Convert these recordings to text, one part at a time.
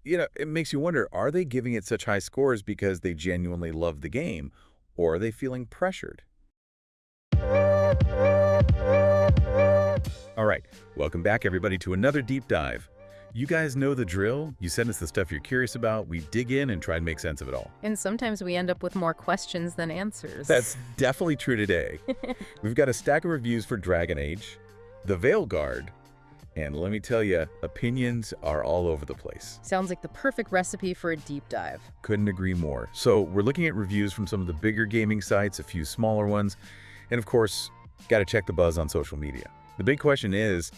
It makes you wonder, are they giving it such high scores because they genuinely love the game, or are they feeling pressured? All right, welcome back, everybody, to another deep dive. You guys know the drill. You send us the stuff you're curious about. We dig in and try to make sense of it all. And sometimes we end up with more questions than answers. That's definitely true today. We've got a stack of reviews for Dragon Age, the Veilguard, and let me tell you, opinions are all over the place. Sounds like the perfect recipe for a deep dive. Couldn't agree more. So we're looking at reviews from some of the bigger gaming sites, a few smaller ones, and of course, got to check the buzz on social media. The big question is,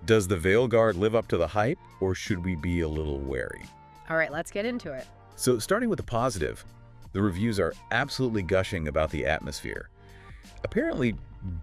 does the Veilguard live up to the hype, or should we be a little wary? All right, let's get into it. So starting with the positive, the reviews are absolutely gushing about the atmosphere. Apparently,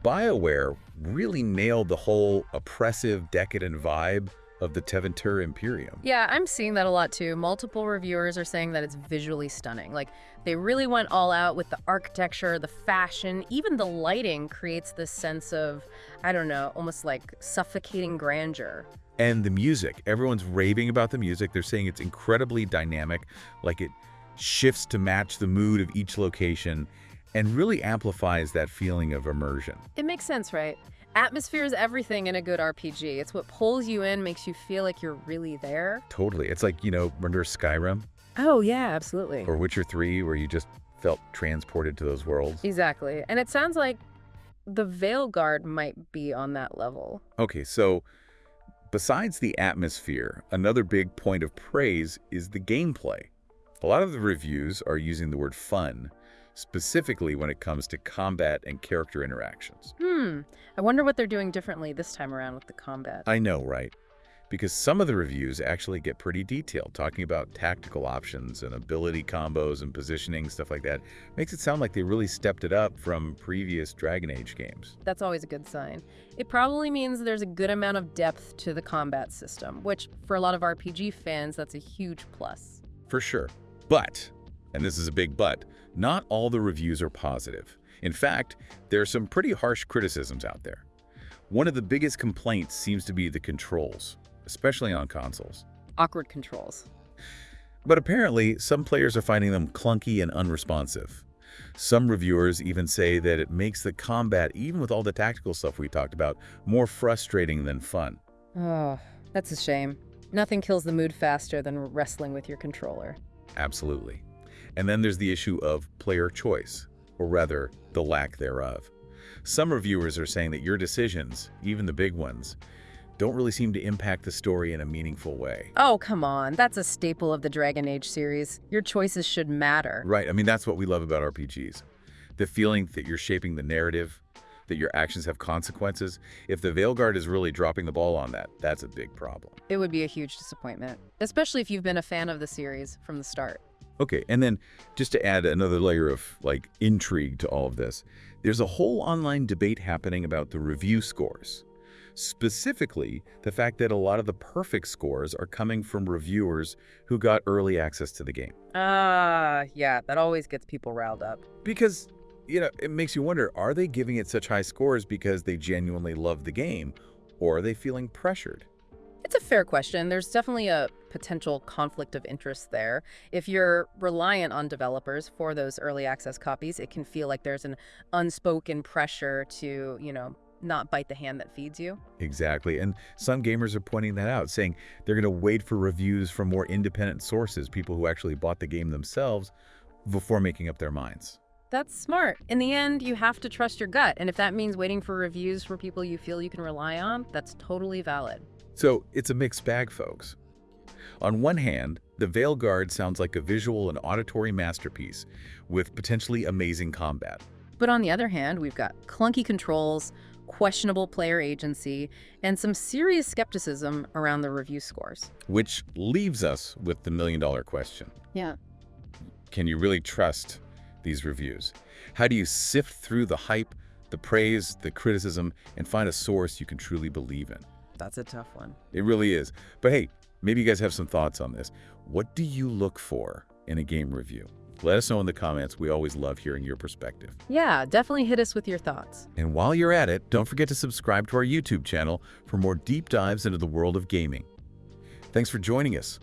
BioWare really nailed the whole oppressive, decadent vibe of the Teventur Imperium. Yeah, I'm seeing that a lot too. Multiple reviewers are saying that it's visually stunning. Like, they really went all out with the architecture, the fashion, even the lighting creates this sense of, I don't know, almost like suffocating grandeur. And the music, everyone's raving about the music. They're saying it's incredibly dynamic, like it shifts to match the mood of each location and really amplifies that feeling of immersion. It makes sense, right? Atmosphere is everything in a good RPG. It's what pulls you in, makes you feel like you're really there. Totally. It's like, remember Skyrim Oh, yeah, absolutely. or Witcher 3, where you just felt transported to those worlds? Exactly. And it sounds like the Veilguard might be on that level. Okay, so besides the atmosphere, another big point of praise is the gameplay. A lot of the reviews are using the word fun, specifically when it comes to combat and character interactions. I wonder what they're doing differently this time around with the combat. I know, right? Because some of the reviews actually get pretty detailed, talking about tactical options and ability combos and positioning, stuff like that. Makes it sound like they really stepped it up from previous Dragon Age games. That's always a good sign. It probably means there's a good amount of depth to the combat system, which for a lot of RPG fans, that's a huge plus. For sure. But, and this is a big but, not all the reviews are positive. In fact, there are some pretty harsh criticisms out there. One of the biggest complaints seems to be the controls, especially on consoles. Awkward controls. But apparently, some players are finding them clunky and unresponsive. Some reviewers even say that it makes the combat, even with all the tactical stuff we talked about, more frustrating than fun. Oh, that's a shame. Nothing kills the mood faster than wrestling with your controller. Absolutely. And then there's the issue of player choice, or rather, the lack thereof. Some reviewers are saying that your decisions, even the big ones, don't really seem to impact the story in a meaningful way. Oh, come on. That's a staple of the Dragon Age series. Your choices should matter. Right. I mean, that's what we love about RPGs. The feeling that you're shaping the narrative, that your actions have consequences. If the Veilguard is really dropping the ball on that, that's a big problem. It would be a huge disappointment, especially if you've been a fan of the series from the start. Okay, and then just to add another layer of intrigue to all of this, there's a whole online debate happening about the review scores. Specifically, the fact that a lot of the perfect scores are coming from reviewers who got early access to the game. Yeah, that always gets people riled up. Because, it makes you wonder, are they giving it such high scores because they genuinely love the game, or are they feeling pressured? It's a fair question. There's definitely a potential conflict of interest there. If you're reliant on developers for those early access copies, it can feel like there's an unspoken pressure to, not bite the hand that feeds you. Exactly. And some gamers are pointing that out, saying they're going to wait for reviews from more independent sources, people who actually bought the game themselves, before making up their minds. That's smart. In the end, you have to trust your gut. And if that means waiting for reviews for people you feel you can rely on, that's totally valid. So it's a mixed bag, folks. On one hand, the Veilguard sounds like a visual and auditory masterpiece with potentially amazing combat. But on the other hand, we've got clunky controls, questionable player agency, and some serious skepticism around the review scores. Which leaves us with the million-dollar question. Yeah. Can you really trust these reviews? How do you sift through the hype, the praise, the criticism, and find a source you can truly believe in? That's a tough one. It really is. But hey, maybe you guys have some thoughts on this. What do you look for in a game review? Let us know in the comments. We always love hearing your perspective. Yeah, definitely hit us with your thoughts. And while you're at it, don't forget to subscribe to our YouTube channel for more deep dives into the world of gaming. Thanks for joining us.